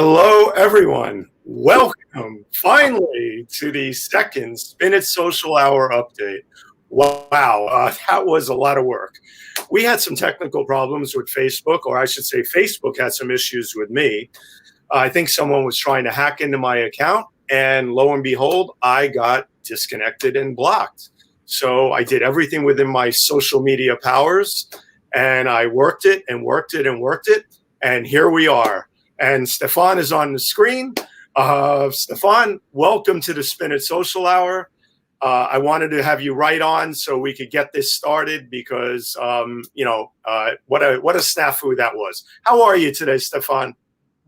Hello, everyone. Welcome, finally, to the second Spin It Social Hour update. Wow, that was a lot of work. We had some technical problems with Facebook, or I should say Facebook had some issues with me. I think someone was trying to hack into my account, and lo and behold, I got disconnected and blocked. So I did everything within my social media powers, and I worked it and worked it and worked it, and here we are. And Stefan is on the screen. Stefan, welcome to the Spin It Social Hour. I wanted to have you right on so we could get this started because, what a snafu that was. How are you today, Stefan?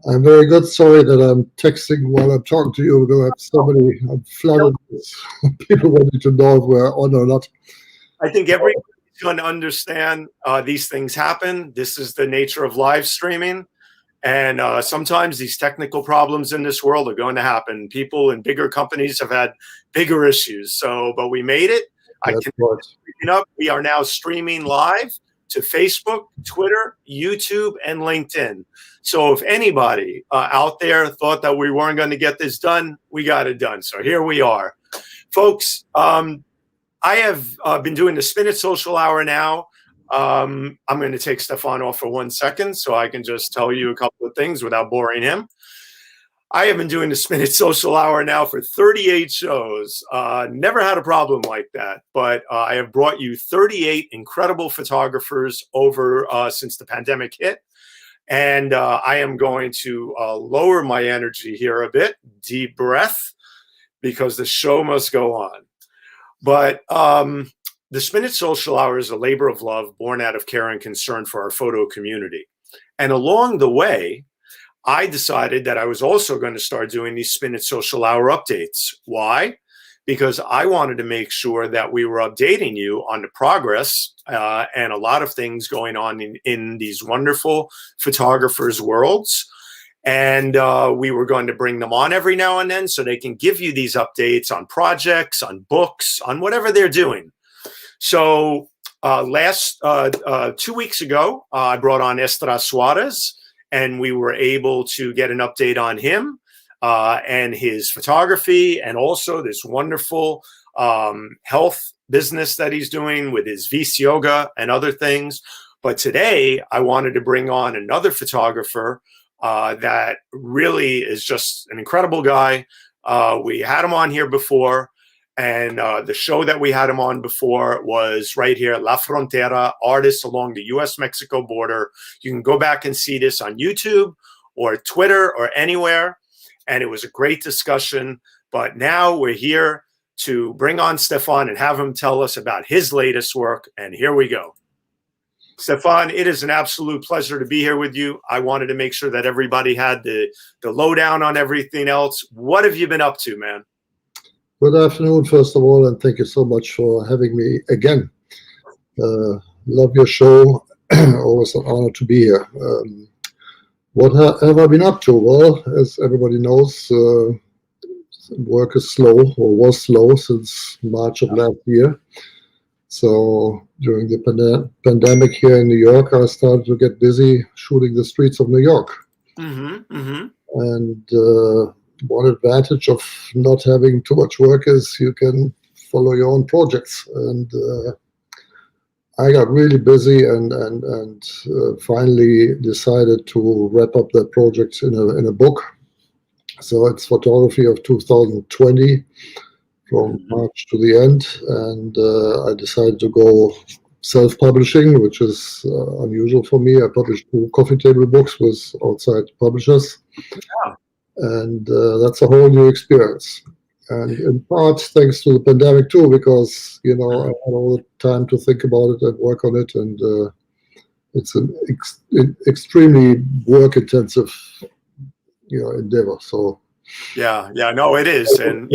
I'm very good. Sorry that I'm texting while I'm talking to you because I have so many, I'm flooded with people wanting to know if we're on or not. I think everybody's going to understand these things happen. This is the nature of live streaming. And sometimes these technical problems in this world are going to happen. People in bigger companies have had bigger issues. But we made it. We are now streaming live to Facebook, Twitter, YouTube, and LinkedIn. So if anybody out there thought that we weren't going to get this done, we got it done. So here we are. Folks, I have been doing the Spin It Social Hour now. I'm going to take Stefan off for 1 second so I can just tell you a couple of things without boring him. I have been doing the Spin It Social Hour now for 38 shows. Never had a problem like that, but I have brought you 38 incredible photographers over since the pandemic hit. And I am going to lower my energy here a bit, deep breath, because the show must go on. But the Spin It Social Hour is a labor of love born out of care and concern for our photo community. And along the way, I decided that I was also going to start doing these Spin It Social Hour updates. Why? Because I wanted to make sure that we were updating you on the progress and a lot of things going on in these wonderful photographers' worlds. And we were going to bring them on every now and then so they can give you these updates on projects, on books, on whatever they're doing. So 2 weeks ago, I brought on 𝐊𝐶𝐲 𝐍𝐞𝐲, and we were able to get an update on him and his photography, and also this wonderful health business that he's doing with his 𝐕𝐶 yoga and other things. But today, I wanted to bring on another photographer that really is just an incredible guy. We had him on here before. And the show that we had him on before was right here, La Frontera, Artists Along the U.S.-Mexico Border. You can go back and see this on YouTube or Twitter or anywhere. And it was a great discussion. But now we're here to bring on Stefan and have him tell us about his latest work. And here we go. Stefan, it is an absolute pleasure to be here with you. I wanted to make sure that everybody had the lowdown on everything else. What have you been up to, man? Good afternoon, first of all, and thank you so much for having me again. Love your show. Always an honor to be here. What have I been up to? Well, as everybody knows, work is slow, or was slow, since March of last year. So during the pandemic here in New York, I started to get busy shooting the streets of New York. And one advantage of not having too much work is you can follow your own projects. And I got really busy and finally decided to wrap up that project in a book. So it's photography of 2020 from March to the end. And I decided to go self-publishing, which is unusual for me. I published 2 coffee table books with outside publishers. Yeah. And that's a whole new experience. And in part, thanks to the pandemic too, because, I had all the time to think about it and work on it. And it's an extremely work-intensive, endeavor. So Yeah, no, it is. And,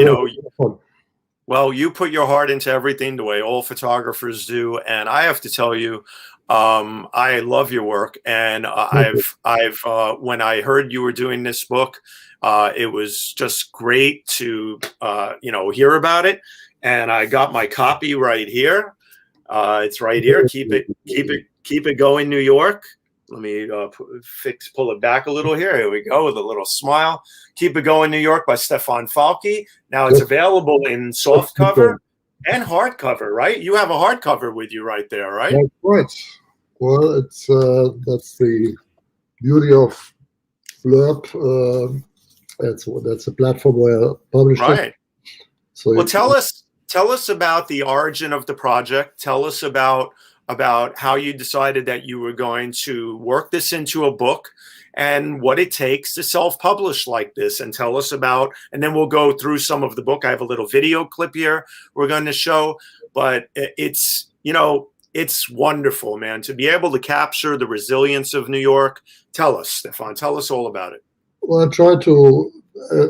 well, you put your heart into everything the way all photographers do. And I have to tell you, I love your work. And when I heard you were doing this book, it was just great to, hear about it. And I got my copy right here. It's right here. Keep it going, New York. Let me pull it back a little here. Here we go with a little smile. Keep It Going, New York by Stefan Falke. Now it's available in soft cover and hardcover, right? You have a hardcover with you right there, right? That's right. Well, it's that's the beauty of Blurb. That's a platform where publishers. Right. So well, tell us about the origin of the project. Tell us about how you decided that you were going to work this into a book and what it takes to self-publish like this, and tell us about, and then we'll go through some of the book. I have a little video clip here we're going to show, but it's, you know, it's wonderful, man, to be able to capture the resilience of New York. Tell us, Stefan, tell us all about it. Well, I try to,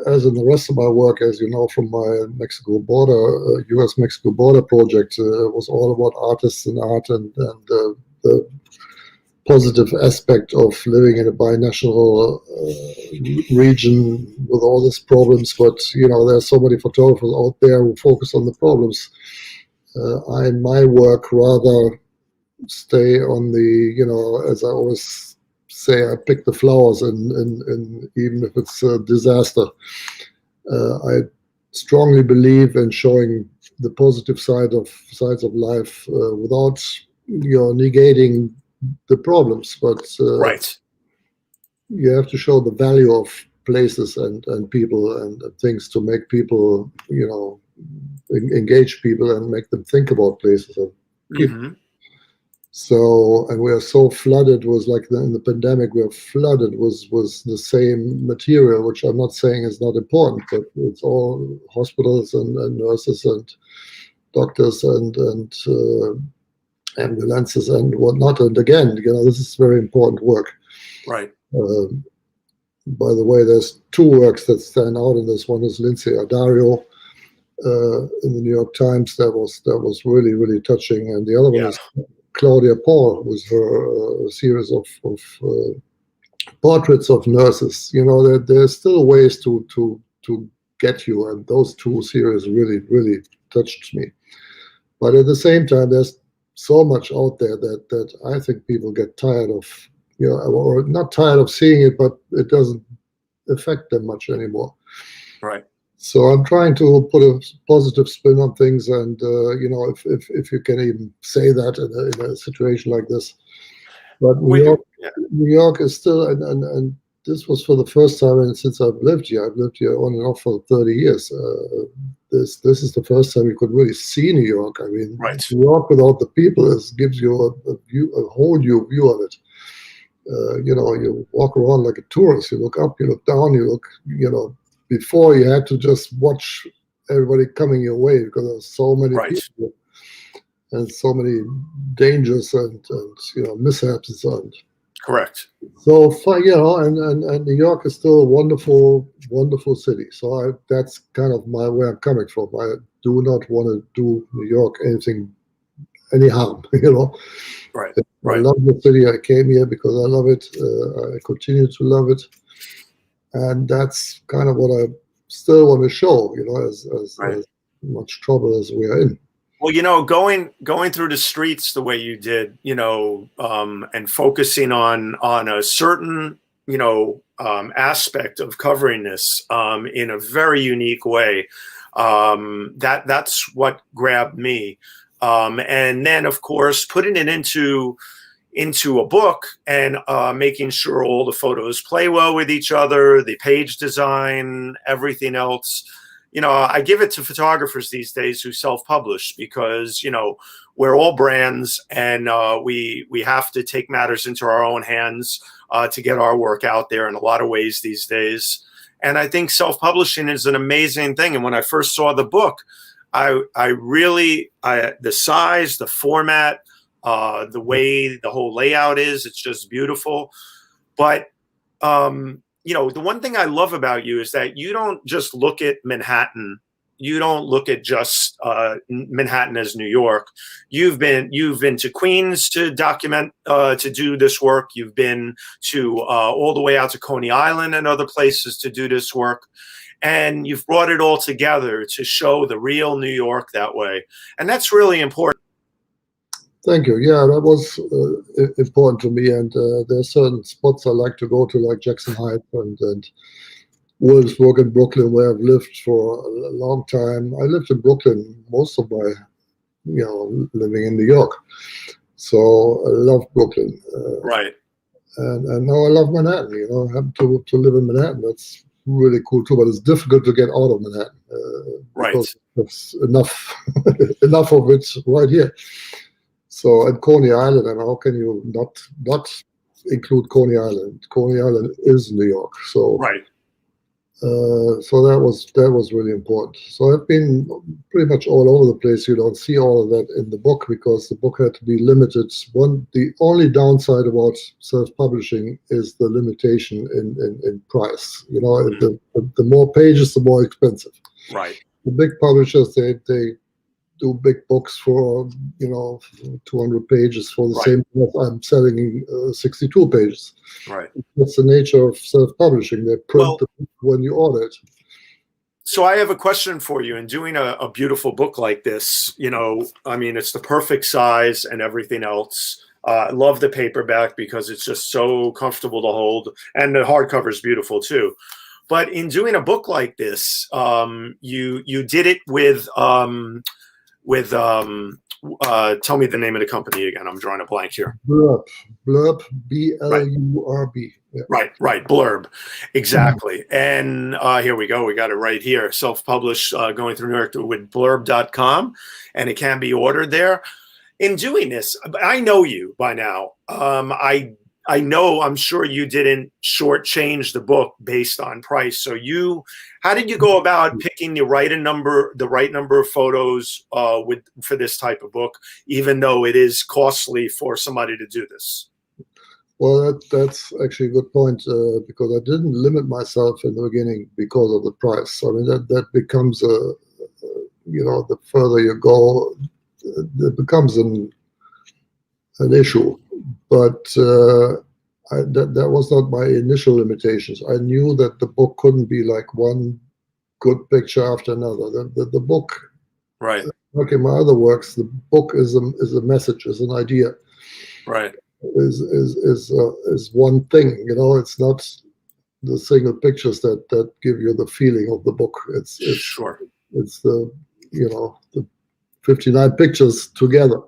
as in the rest of my work, as you know, from my Mexico border, U.S.-Mexico border project, was all about artists and art and the positive aspect of living in a binational region with all these problems. But, you know, there are so many photographers out there who focus on the problems. I, in my work, rather stay on the, you know, as I always say, I pick the flowers, and even if it's a disaster. I strongly believe in showing the positive sides of life without, you know, negating the problems, but right. You have to show the value of places and people and things to make people, you know, engage people and make them think about places and people. Mm-hmm. So, and we are so flooded with, like in the pandemic, we are flooded with the same material, which I'm not saying is not important, but it's all hospitals and nurses and doctors and ambulances and whatnot. And again, you know, this is very important work. Right. By the way, there's two works that stand out in this. One is 𝐊𝐶𝐲 𝐆𝐨𝐲 in the New York Times. That was really, really touching. And the other one is Claudia Paul, with her series of portraits of nurses. You know, there's still ways to get you, and those two series really, really touched me. But at the same time, there's so much out there that I think people get tired of, you know, or not tired of seeing it, but it doesn't affect them much anymore. Right. So I'm trying to put a positive spin on things, and you know, if you can even say that in a situation like this. But New York is still, and this was for the first time, and since I've lived here on and off for 30 years. This is the first time you could really see New York. I mean, right. New York without the people gives you a whole new view of it. You know, you walk around like a tourist. You look up, you look down, you look, you know. Before, you had to just watch everybody coming your way because there's so many people and so many dangers and you know, mishaps and so on. Correct. So, you know, and New York is still a wonderful, wonderful city. So that's kind of where I'm coming from. I do not want to do New York any harm, you know. Right. I love the city. I came here because I love it. I continue to love it. And that's kind of what I still want to show, you know, as much trouble as we are in. Well, you know, going through the streets the way you did, you know, and focusing on a certain, you know, aspect of covering this in a very unique way, that's what grabbed me. And then, of course, putting it into a book and making sure all the photos play well with each other, the page design, everything else. You know, I give it to photographers these days who self-publish because, you know, we're all brands, and we have to take matters into our own hands to get our work out there in a lot of ways these days. And I think self-publishing is an amazing thing. And when I first saw the book, I really, the size, the format, the way the whole layout is, it's just beautiful. But, you know, the one thing I love about you is that you don't just look at Manhattan. You don't look at just Manhattan as New York. You've been to Queens to document, to do this work. You've been to all the way out to Coney Island and other places to do this work. And you've brought it all together to show the real New York that way. And that's really important. Thank you. Yeah, that was important to me. And there are certain spots I like to go to, like Jackson Heights and Williamsburg in Brooklyn, where I've lived for a long time. I lived in Brooklyn most of my, living in New York. So I love Brooklyn. Right. And now I love Manhattan. I happen to live in Manhattan. That's really cool too, but it's difficult to get out of Manhattan because there's enough enough of it right here. So at Coney Island, and how can you not include Coney Island? Coney Island is New York, so right. So that was really important. So I've been pretty much all over the place. You don't see all of that in the book because the book had to be limited. The only downside about self-publishing is the limitation in price. The more pages, the more expensive. Right. The big publishers, they do big books for 200 pages for the same price I'm selling 62 pages. Right. That's the nature of self-publishing. They print the book when you order it. So I have a question for you. In doing a beautiful book like this, it's the perfect size and everything else. I love the paperback because it's just so comfortable to hold, and the hardcover is beautiful too. But in doing a book like this, you did it with tell me the name of the company again. I'm drawing a blank here. Blurb, BLURB. Yeah. Right. Blurb. Exactly. And here we go. We got it right here. Self-published, going through New York with blurb.com, and it can be ordered there. In doing this, I know you by now. I'm sure you didn't shortchange the book based on price. So how did you go about picking the right number of photos for this type of book, even though it is costly for somebody to do this? Well, that's actually a good point because I didn't limit myself in the beginning because of the price. I mean, that becomes the further you go, it becomes an issue. But that was not my initial limitations. I knew that the book couldn't be like one good picture after another. The book, right? Like in my other works, the book is a message, is an idea, right? Is one thing. It's not the single pictures that give you the feeling of the book. It's sure. It's the 59 pictures together.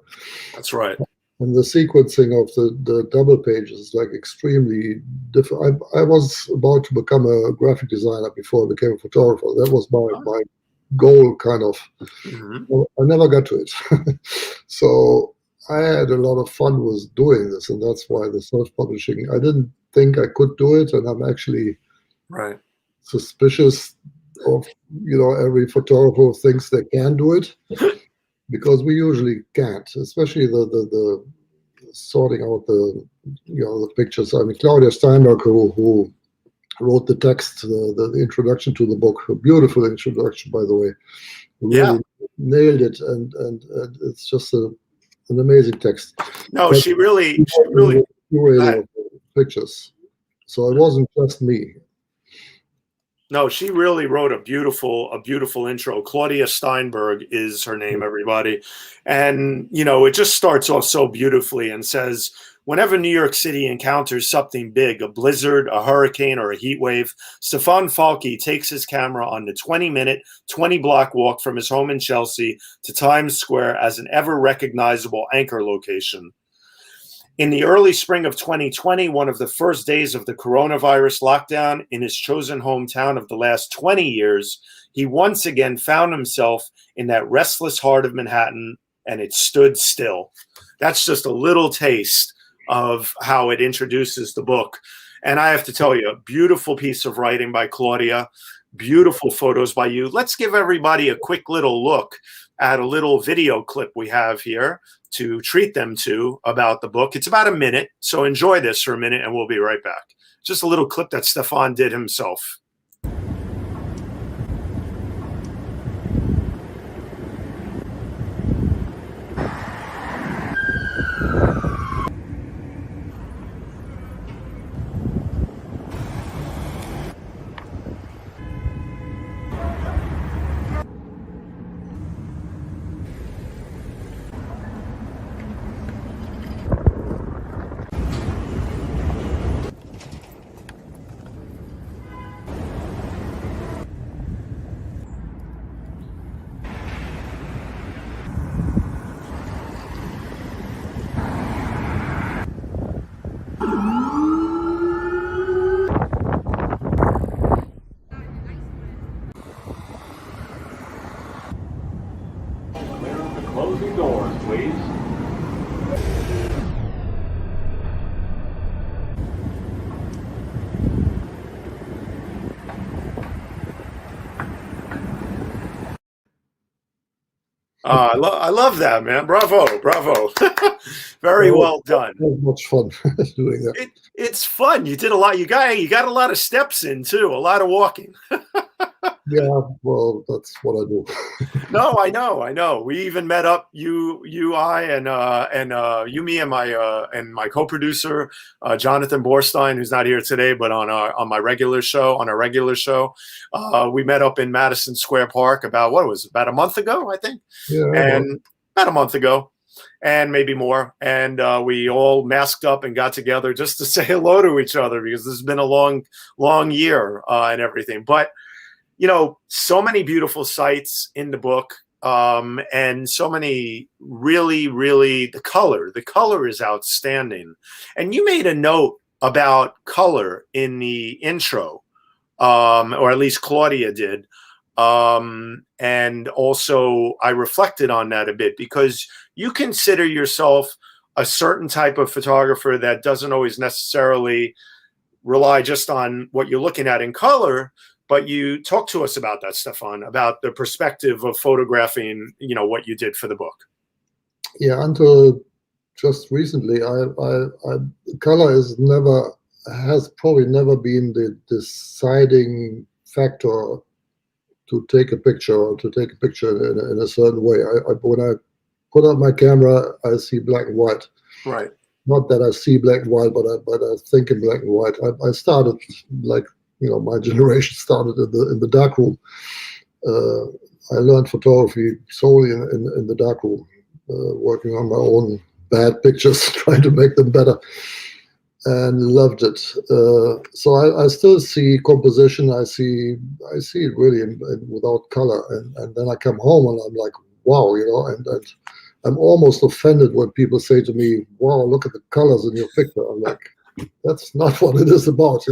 That's right. And the sequencing of the double pages is like extremely different. I was about to become a graphic designer before I became a photographer. That was my goal, kind of. Mm-hmm. I never got to it. So I had a lot of fun with doing this, and that's why the self-publishing, I didn't think I could do it, and I'm actually suspicious of every photographer who thinks they can do it. Because we usually can't, especially the sorting out the pictures. I mean, Claudia Steinberg, who wrote the text, the introduction to the book, a beautiful introduction, by the way, really nailed it, and it's just an amazing text. No, but she really pictures. So it wasn't just me. No, she really wrote a beautiful intro. Claudia Steinberg is her name, everybody. And, it just starts off so beautifully and says, whenever New York City encounters something big, a blizzard, a hurricane, or a heat wave, Stefan Falke takes his camera on the 20-minute, 20-block walk from his home in Chelsea to Times Square as an ever-recognizable anchor location. In the early spring of 2020, one of the first days of the coronavirus lockdown in his chosen hometown of the last 20 years, he once again found himself in that restless heart of Manhattan, and it stood still. That's just a little taste of how it introduces the book. And I have to tell you, a beautiful piece of writing by Claudia, beautiful photos by you. Let's give everybody a quick little look at a little video clip we have here to treat them to about the book. It's about a minute, so enjoy this for a minute and we'll be right back. Just a little clip that Stefan did himself. I love that, man. Bravo, bravo. Very well done. It was much fun doing that. It's fun. You did a lot. You got a lot of steps in too. A lot of walking. Yeah, well, that's what I do. No, I know. We even met up, you, I, and you, me, and my co-producer, Jonathan Borstein, who's not here today, but on our regular show, we met up in Madison Square Park about a month ago, I think. Yeah, and about a month ago, and maybe more. And we all masked up and got together just to say hello to each other, because this has been a long year and everything. But so many beautiful sights in the book, and so many really, the color is outstanding. And you made a note about color in the intro, or at least Claudia did. And also I reflected on that a bit, because you consider yourself a certain type of photographer that doesn't always necessarily rely just on what you're looking at in color. But you talk to us about that, Stefan, about the perspective of photographing, what you did for the book. Yeah, until just recently, color has probably never been the deciding factor to take a picture, or to take a picture in a certain way. When I put up my camera, I see black and white. Right. Not that I see black and white, but I think in black and white. I started like, my generation started in the dark room. I learned photography solely in the dark room, working on my own bad pictures, trying to make them better, and loved it. So I still see composition. I see it really without color, and then I come home and I'm like, wow, and I'm almost offended when people say to me, wow, look at the colors in your picture. I'm like, that's not what it is about,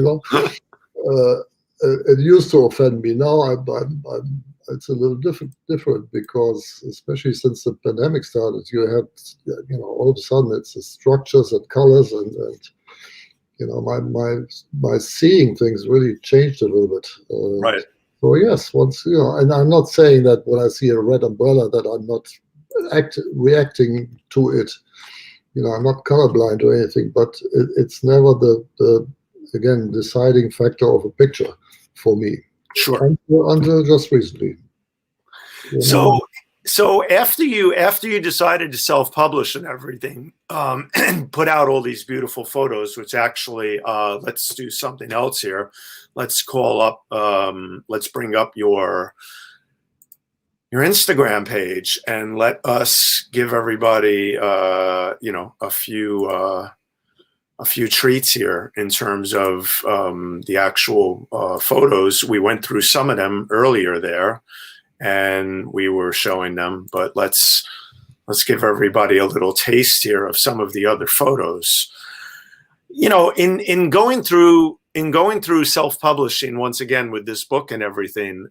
It used to offend me. Now it's a little different, because especially since the pandemic started, you have, all of a sudden it's the structures and colors, and my seeing things really changed a little bit. Right. So yes, once and I'm not saying that when I see a red umbrella that I'm not reacting to it. I'm not colorblind or anything, but it's never the again deciding factor of a picture for me. Sure. Until just recently. So after you decided to self-publish and everything, and put out all these beautiful photos, which actually, let's do something else here. Let's call up, let's bring up your Instagram page, and let us give everybody, a few treats here in terms of the actual photos. We went through some of them earlier there, and we were showing them, but let's give everybody a little taste here of some of the other photos. In going through self-publishing once again with this book and everything,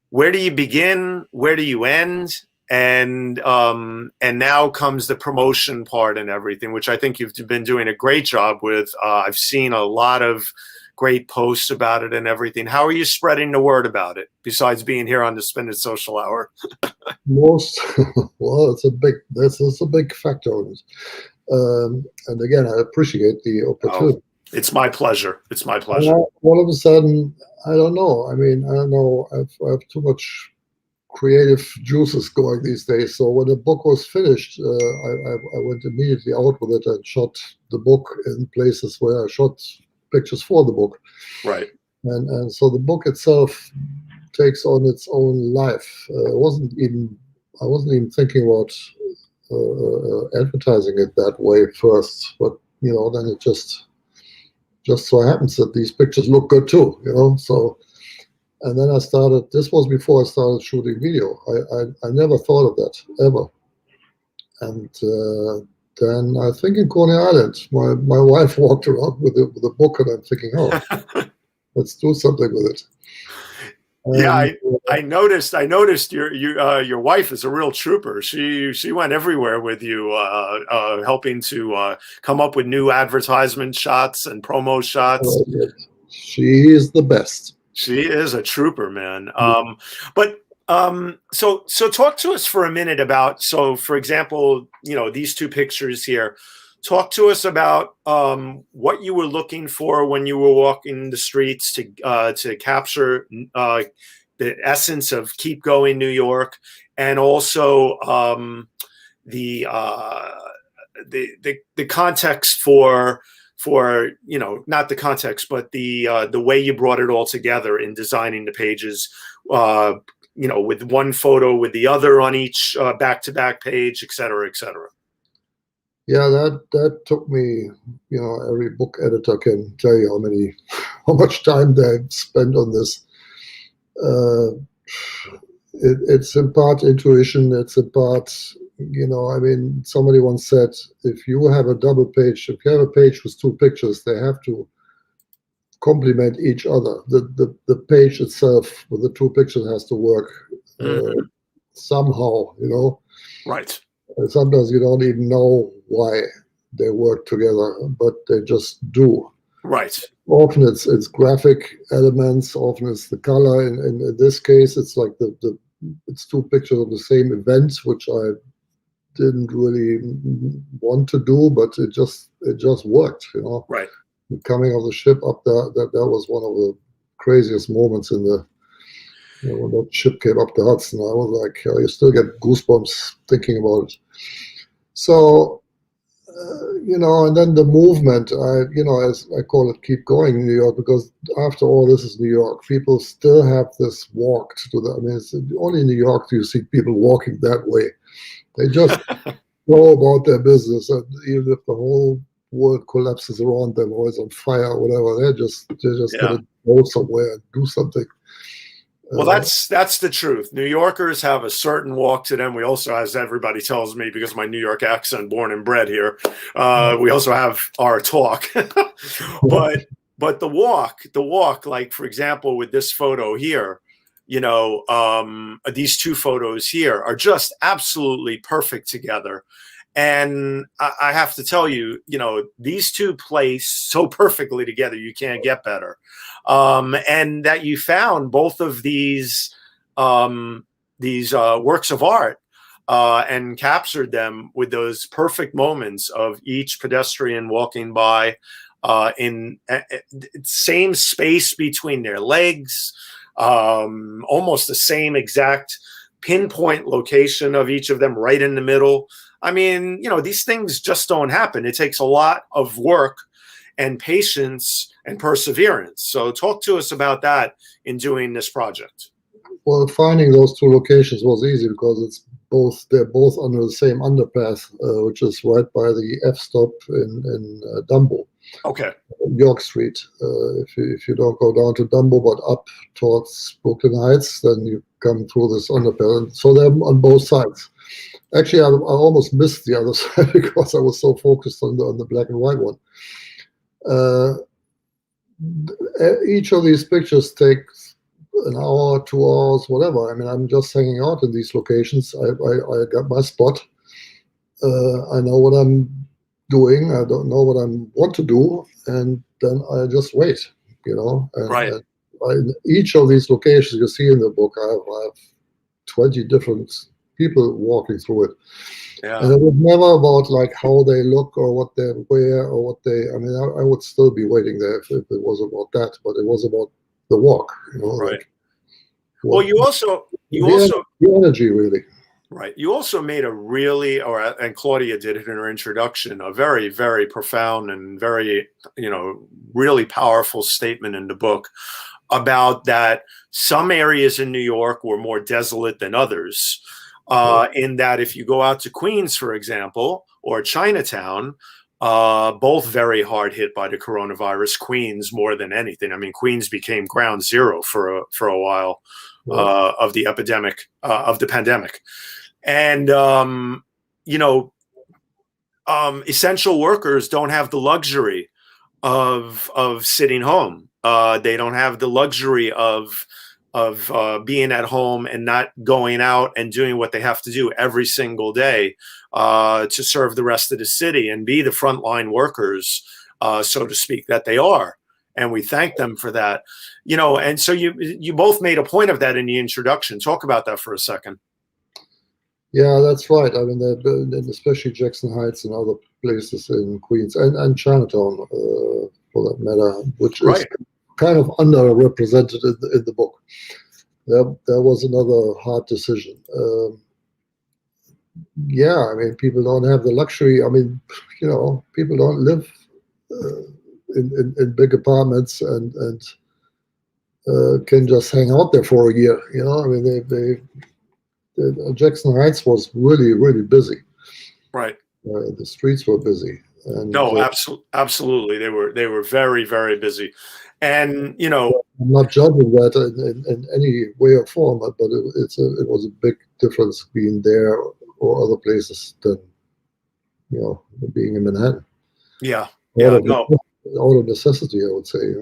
where do you begin? Where do you end? And now comes the promotion part and everything, which I think you've been doing a great job with. I've seen a lot of great posts about it and everything. How are you spreading the word about it, besides being here on the Spin It Social Hour? Well, it's a big factor on it. And again, I appreciate the opportunity. It's my pleasure. It's my pleasure. All of a sudden, I don't know. I don't know. I have too much creative juices going these days. So when the book was finished, I went immediately out with it and shot the book in places where I shot pictures for the book. Right. And so the book itself takes on its own life. I wasn't even thinking about advertising it that way first, but then it just so happens that these pictures look good too. So. And then this was before I started shooting video. I never thought of that, ever. And then I think in Coney Island, my wife walked around with a book, and I'm thinking, oh, let's do something with it. Yeah, And I noticed your wife is a real trooper. She went everywhere with you, helping to come up with new advertisement shots and promo shots. she is the best. She is a trooper, man. But so talk to us for a minute about, so for example, these two pictures here. Talk to us about what you were looking for when you were walking the streets to capture the essence of Keep Going New York, and also the context for not the context, but the way you brought it all together in designing the pages, with one photo with the other on each back-to-back page, et cetera, et cetera. Yeah, that took me, every book editor can tell you how much time they spent on this. It's in part intuition, it's in part, somebody once said, if you have a double page, if you have a page with two pictures, they have to complement each other. The page itself with the two pictures has to work somehow, Right. Sometimes you don't even know why they work together, but they just do. Right. Often it's graphic elements. Often it's the color. In this case, it's like it's two pictures of the same event, which I didn't really want to do, but it just worked. Right. Coming of the ship up there, that was one of the craziest moments in the. When that ship came up the Hudson, I was like, you still get goosebumps thinking about it. So, and then the movement, as I call it, Keep Going New York, because after all, this is New York. People still have this walk to it's only in New York do you see people walking that way. They just go about their business, and even if the whole world collapses around them or is on fire or whatever, they're just gonna go somewhere and do something. Well, that's the truth. New Yorkers have a certain walk to them. We also, as everybody tells me, because of my New York accent, born and bred here, we also have our talk. but the walk, like for example, with this photo here, these two photos here are just absolutely perfect together. And I have to tell you, these two play so perfectly together, you can't get better. And that you found both of these works of art and captured them with those perfect moments of each pedestrian walking by in same space between their legs, almost the same exact pinpoint location of each of them right in the middle. I mean, these things just don't happen. It takes a lot of work and patience and perseverance. So talk to us about that in doing this project. Well, finding those two locations was easy because they're both under the same underpass, which is right by the F stop in Dumbo. Okay. York Street. If you don't go down to Dumbo but up towards Brooklyn Heights, then you come through this underpass. So they're on both sides. Actually, I almost missed the other side because I was so focused on the black and white one. Each of these pictures takes an hour, 2 hours, whatever. I mean, I'm just hanging out in these locations. I got my spot. I know what I'm doing. I don't know what I want to do, and then I just wait. Right. In each of these locations you see in the book, I have 20 different people walking through it. Yeah. And it was never about like how they look or what they wear or what they. I mean, I would still be waiting there if it was about that, but it was about the walk. Right. Like Well, you also the energy really. Right. You also made and Claudia did it in her introduction, a very, very profound and very, really powerful statement in the book about that some areas in New York were more desolate than others. In that if you go out to Queens, for example, or Chinatown, both very hard hit by the coronavirus. Queens more than anything. I mean, Queens became ground zero for a while of the epidemic, of the pandemic. And, essential workers don't have the luxury of sitting home. They don't have the luxury of being at home and not going out and doing what they have to do every single day to serve the rest of the city and be the frontline workers, so to speak, that they are. And we thank them for that. And so you both made a point of that in the introduction. Talk about that for a second. Yeah, that's right. I mean, especially Jackson Heights and other places in Queens and Chinatown, for that matter, which is kind of underrepresented in the book. There was another hard decision. Yeah, I mean, people don't have the luxury. I mean, people don't live in big apartments and can just hang out there for a year. I mean, Jackson Heights was really, really busy. Right. The streets were busy. And, no, absolutely. They were very, very busy. And, I'm not judging that in any way or form, but it was a big difference being there or other places than, being in Manhattan. Yeah. Out of necessity, I would say.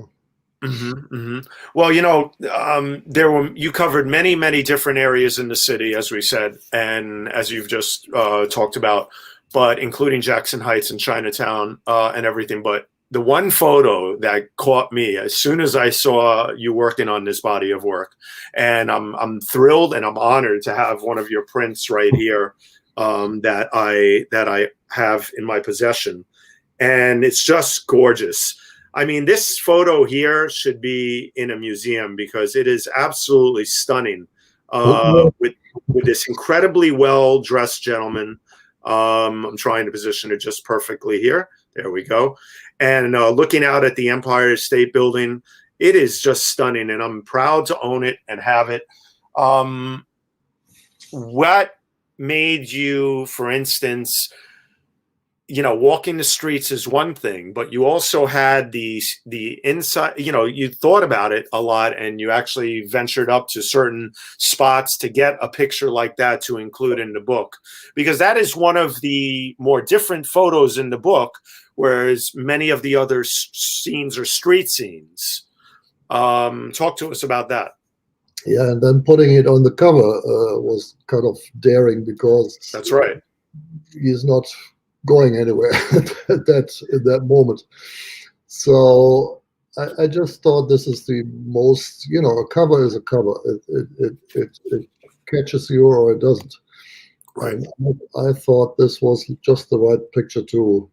Well, you covered many, many different areas in the city, as we said, and as you've just talked about, but including Jackson Heights and Chinatown and everything. But the one photo that caught me as soon as I saw you working on this body of work, and I'm thrilled and I'm honored to have one of your prints right here that I have in my possession, and it's just gorgeous. I mean, this photo here should be in a museum because it is absolutely stunning. With this incredibly well-dressed gentleman. I'm trying to position it just perfectly here. There we go. And looking out at the Empire State Building, it is just stunning, and I'm proud to own it and have it. What made you, for instance, walking the streets is one thing, but you also had the inside, you thought about it a lot, and you actually ventured up to certain spots to get a picture like that to include in the book, because that is one of the more different photos in the book, whereas many of the other scenes are street scenes. Talk to us about that. Yeah, and then putting it on the cover was kind of daring, because that's right. He's not going anywhere at that moment. So I just thought this is the most, a cover is a cover. It catches you or it doesn't. Right. And I thought this was just the right picture to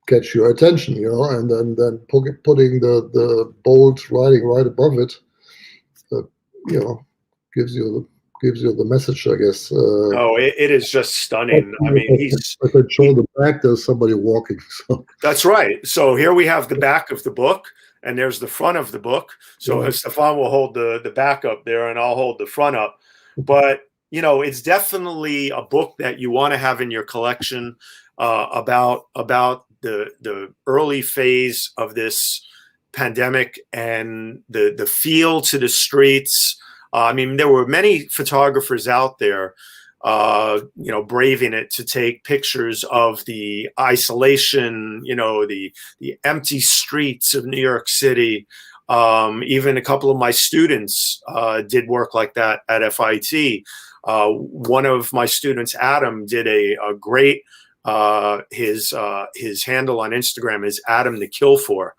catch your attention, and then putting the bold writing right above it, gives you the message, I guess. It is just stunning. I mean, I could show the back. There's somebody walking. So. That's right. So here we have the back of the book, and there's the front of the book. So Stefan will hold the back up there, and I'll hold the front up. But it's definitely a book that you want to have in your collection about the early phase of this pandemic and the feel to the streets. I mean, there were many photographers out there, braving it to take pictures of the isolation, the empty streets of New York City. Even a couple of my students did work like that at FIT. One of my students, Adam, did a great. His handle on Instagram is 𝐊𝐞𝐞𝐩.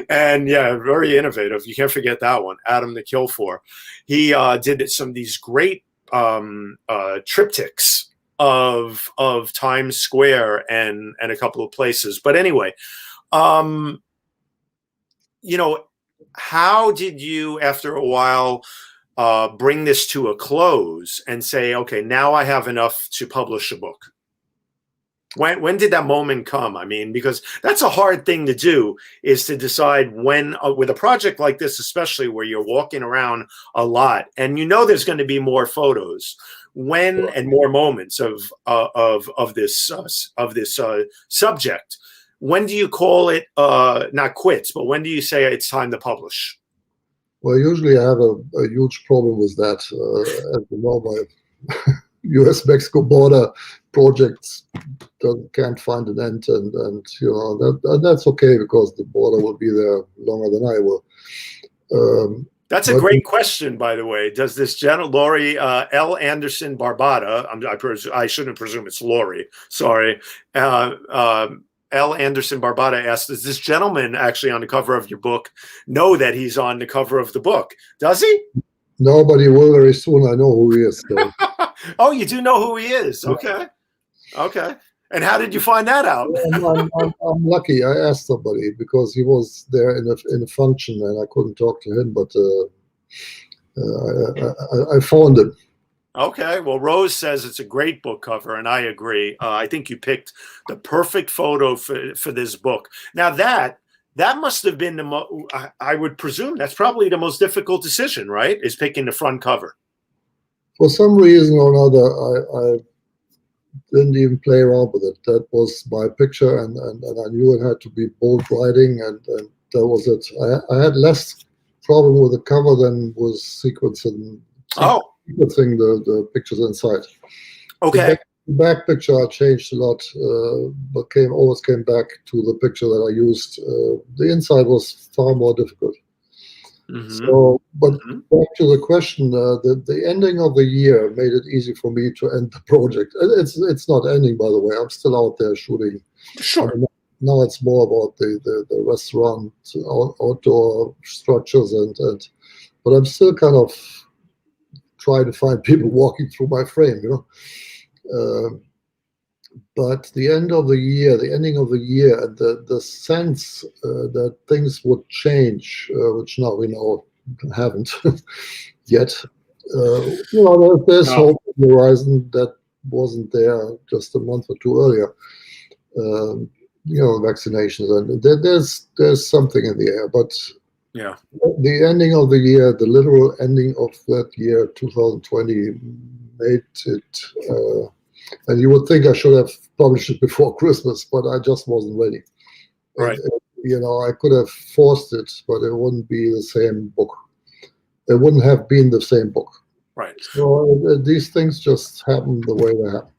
And yeah, very innovative. You can't forget that one, 𝐊𝐞𝐞𝐩. He did these great triptychs of Times Square and a couple of places. But anyway, how did you, after a while, bring this to a close and say, okay, now I have enough to publish a book? When did that moment come? I mean, because that's a hard thing to do, is to decide when, with a project like this, especially where you're walking around a lot and there's going to be more photos, when and more moments of this subject. When do you call it not quits, but when do you say it's time to publish? Well, usually I have a huge problem with that. As you know, my U.S.-Mexico border projects can't find an end, and that's okay, because the border will be there longer than I will. That's a great question, by the way. Does this Lori L. Anderson Barbata, I shouldn't presume it's Lori, sorry. L. Anderson Barbata asked, does this gentleman actually on the cover of your book know that he's on the cover of the book? Does he? Nobody will very soon. I know who he is. So. Oh, you do know who he is? Okay. Okay. And how did you find that out? I'm lucky. I asked somebody because he was there in a function and I couldn't talk to him, but I found him. Okay. Well, Rose says it's a great book cover, and I agree. I think you picked the perfect photo for this book. Now that must have been I would presume that's probably the most difficult decision, right? Is picking the front cover. For some reason or another, I didn't even play around with it. That was my picture, and I knew it had to be bold writing, and that was it. I had less problem with the cover than with sequencing the pictures inside. Okay. The back picture I changed a lot, but always came back to the picture that I used. The inside was far more difficult. Mm-hmm. So, but back to the question, the ending of the year made it easy for me to end the project. It's not ending, by the way. I'm still out there shooting. Sure. Now it's more about the restaurant, outdoor structures, but I'm still kind of trying to find people walking through my frame, you know. But the ending of the year, and the sense that things would change, which now we know haven't yet. You know, there's hope on the horizon that wasn't there just a month or two earlier. You know, vaccinations, and there's something in the air. But yeah, the ending of the year, the literal ending of that year, 2020, made it. And you would think I should have published it before Christmas, but I just wasn't ready. Right. You know, I could have forced it, but it wouldn't be the same book. It wouldn't have been the same book. Right. So these things just happen the way they happen.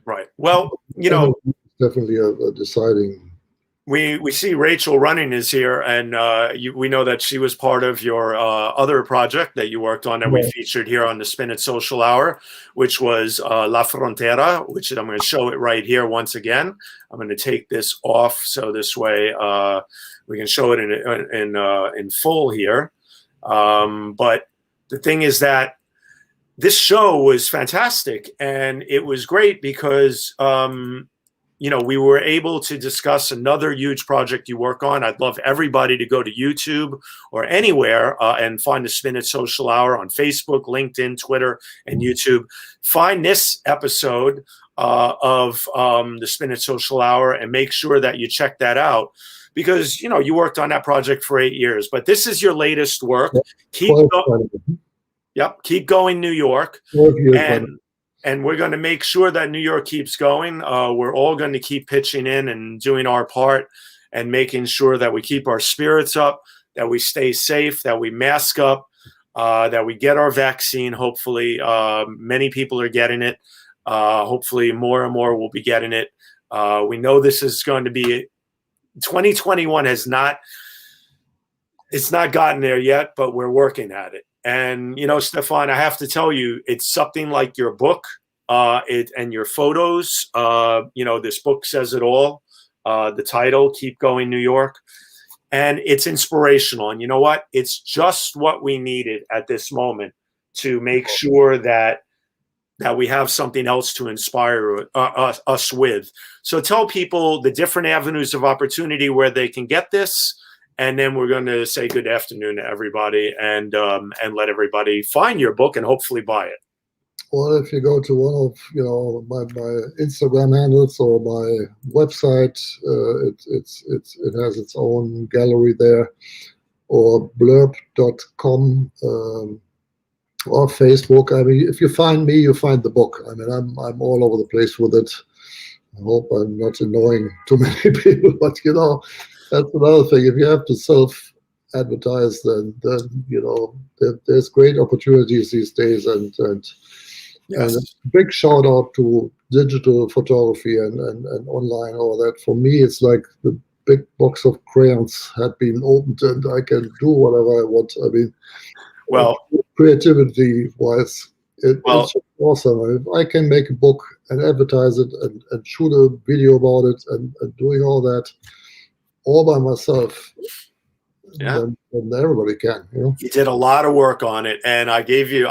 Right. Well, you know, definitely a deciding. We see Rachel Running is here, and we know that she was part of your other project that you worked on that we featured here on the Spin It Social Hour, which was La Frontera, which I'm going to show it right here once again. I'm going to take this off so this way we can show it in full here. But the thing is that this show was fantastic, and it was great because you know, we were able to discuss another huge project you work on. I'd love everybody to go to YouTube or anywhere and find the Spin It Social Hour on Facebook, LinkedIn, Twitter, and YouTube. Find this episode of the Spin It Social Hour and make sure that you check that out, because, you know, you worked on that project for 8 years, but this is your latest work. Keep going, New York. And we're going to make sure that New York keeps going. We're all going to keep pitching in and doing our part and making sure that we keep our spirits up, that we stay safe, that we mask up, that we get our vaccine. Hopefully, many people are getting it. Hopefully, more and more will be getting it. We know this is going to be 2021 it's not gotten there yet, but we're working at it. And, you know, Stefan, I have to tell you, it's something like your book and your photos. You know, this book says it all. The title, Keep Going, New York. And it's inspirational. And you know what? It's just what we needed at this moment to make sure that we have something else to inspire us with. So tell people the different avenues of opportunity where they can get this. And then we're going to say good afternoon to everybody and let everybody find your book and hopefully buy it. Well, if you go to one of my Instagram handles or my website, it has its own gallery there, or blurb.com or Facebook. I mean, if you find me, you find the book. I mean, I'm all over the place with it. I hope I'm not annoying too many people, but you know. That's another thing. If you have to self-advertise, then you know there's great opportunities these days, and a big shout out to digital photography and online, all that. For me, it's like the big box of crayons had been opened and I can do whatever I want. I mean, Well, creativity-wise, well, it's awesome. If I can make a book and advertise it and shoot a video about it and doing all that all by myself, yeah. then everybody can, you know. You did a lot of work on it, and I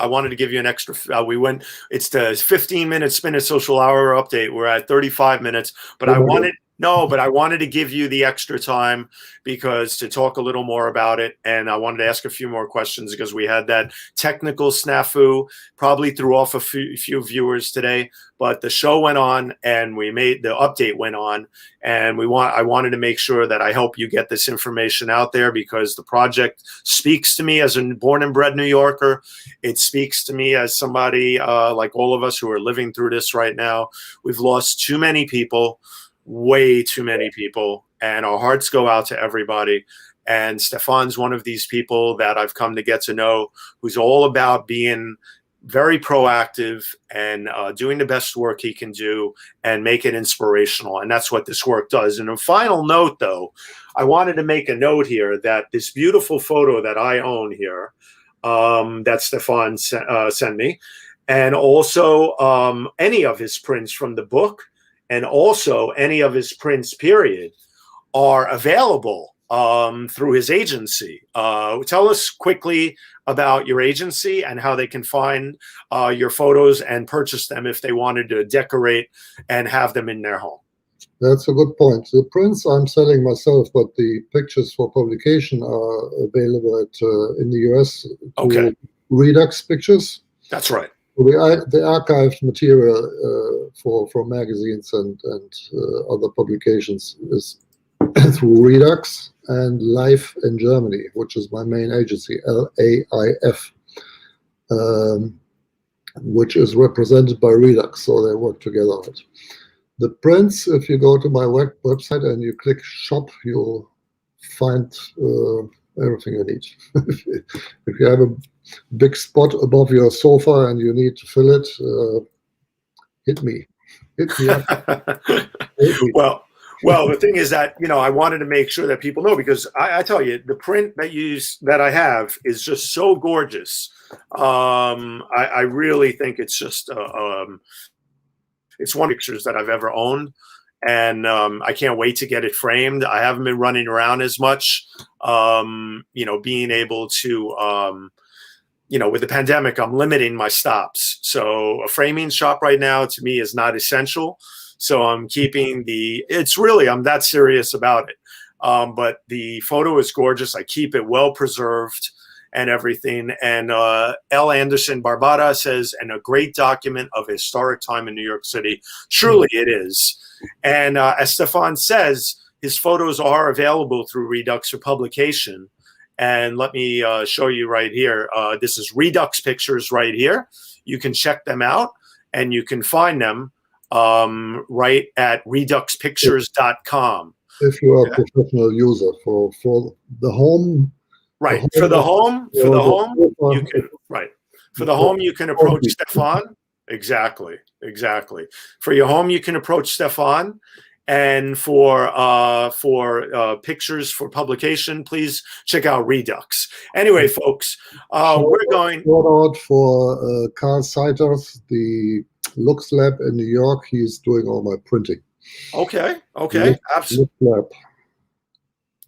wanted to give you an extra. It's the 15-minute Spin It Social Hour update. We're at 35 minutes, but I wanted to give you the extra time because to talk a little more about it, and I wanted to ask a few more questions because we had that technical snafu, probably threw off a few viewers today, but the show went on and the update went on, and I wanted to make sure that I help you get this information out there because the project speaks to me as a born and bred New Yorker. It speaks to me as somebody like all of us who are living through this right now. We've lost too many people, way too many people, and our hearts go out to everybody. And Stefan's one of these people that I've come to get to know, who's all about being very proactive and doing the best work he can do and make it inspirational. And that's what this work does. And a final note, though, I wanted to make a note here that this beautiful photo that I own here, that Stefan sent me, and also any of his prints from the book, and also any of his prints, period, are available through his agency. Tell us quickly about your agency and how they can find your photos and purchase them if they wanted to decorate and have them in their home. That's a good point. The prints I'm selling myself, but the pictures for publication are available in the US. Okay. Redux Pictures. That's right. The archived material for magazines and other publications is through Redux, and Life in Germany, which is my main agency, LAIF, which is represented by Redux, so they work together on it. The prints, if you go to my website and you click shop, you'll find everything you need. If you have a big spot above your sofa and you need to fill it, hit me up. Well, the thing is that, I wanted to make sure that people know, because I tell you, the print that I have is just so gorgeous. I really think it's just it's one of the pictures that I've ever owned, and I can't wait to get it framed. I haven't been running around as much, being able to, with the pandemic, I'm limiting my stops. So a framing shop right now to me is not essential. So I'm keeping I'm that serious about it. But the photo is gorgeous. I keep it well preserved and everything. And L. Anderson Barbada says, and a great document of historic time in New York City. Truly it is. And as Stefan says, his photos are available through Redux for publication. And let me show you right here. This is Redux Pictures right here. You can check them out and you can find them right at reduxpictures.com. If you are a professional user for the home. Right. For the home, you can approach Stefan. Exactly. For your home, you can approach Stefan. And for pictures for publication, please check out Redux. Anyway, folks, we're going. Shout out for Carl Seiters, the Lux Lab in New York. He's doing all my printing. Okay.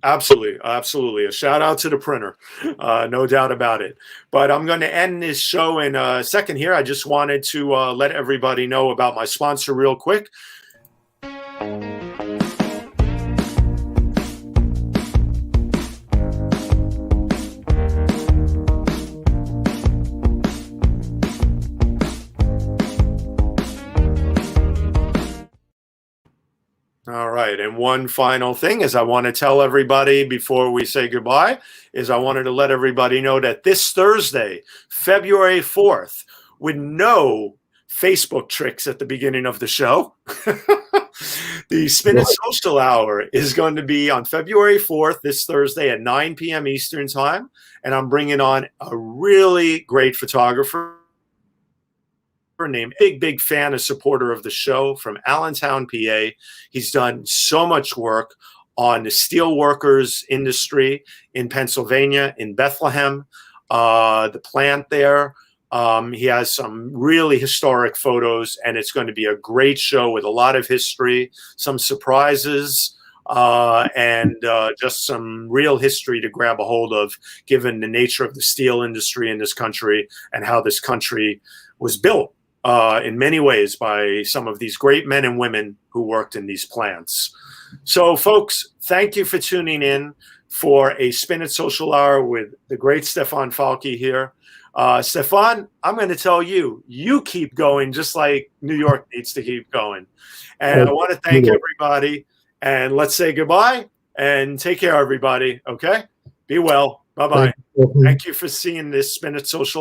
Absolutely. A shout out to the printer. No doubt about it. But I'm going to end this show in a second here. I just wanted to let everybody know about my sponsor real quick. All right. And one final thing is I want to tell everybody before we say goodbye is I wanted to let everybody know that this Thursday, February 4th, with no Facebook tricks at the beginning of the show, the Spin It Social Hour is going to be on February 4th, this Thursday at 9 p.m. Eastern Time. And I'm bringing on a really great photographer named big fan and supporter of the show from Allentown, PA. He's done so much work on the steel workers industry in Pennsylvania, in Bethlehem, the plant there. He has some really historic photos, and it's going to be a great show with a lot of history, some surprises, and just some real history to grab a hold of, given the nature of the steel industry in this country and how this country was built in many ways by some of these great men and women who worked in these plants. So, folks, thank you for tuning in for a Spin It Social Hour with the great Stefan Falke here. Stefan, I'm going to tell you, you keep going just like New York needs to keep going. And I want to thank everybody. And let's say goodbye and take care, everybody. Okay? Be well. Bye-bye. Thank you for seeing this Spin It Social